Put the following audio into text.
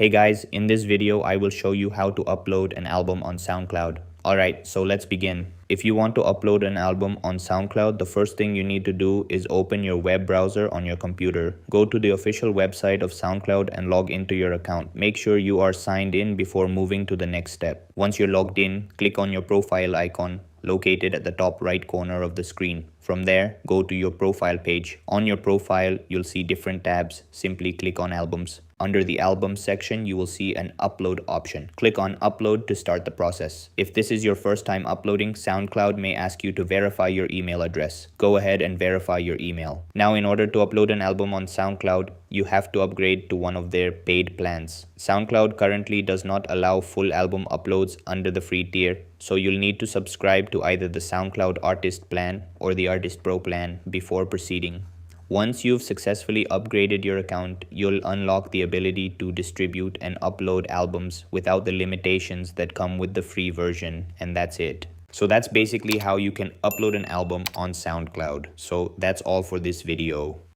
Hey guys, in this video I will show you how to upload an album on SoundCloud. Alright, so let's begin. If you want to upload an album on SoundCloud, the first thing you need to do is open your web browser on your computer. Go to the official website of SoundCloud and log into your account. Make sure you are signed in before moving to the next step. Once you're logged in, click on your profile icon located at the top right corner of the screen. From there, go to your profile page. On your profile, you'll see different tabs. Simply click on albums. Under the album section, you will see an upload option. Click on upload to start the process. If this is your first time uploading, SoundCloud may ask you to verify your email address. Go ahead and verify your email. Now, in order to upload an album on SoundCloud, you have to upgrade to one of their paid plans. SoundCloud currently does not allow full album uploads under the free tier, so you'll need to subscribe to either the SoundCloud Artist plan or the Artist Pro plan before proceeding. Once you've successfully upgraded your account, you'll unlock the ability to distribute and upload albums without the limitations that come with the free version, and that's it. So that's basically how you can upload an album on SoundCloud. So that's all for this video.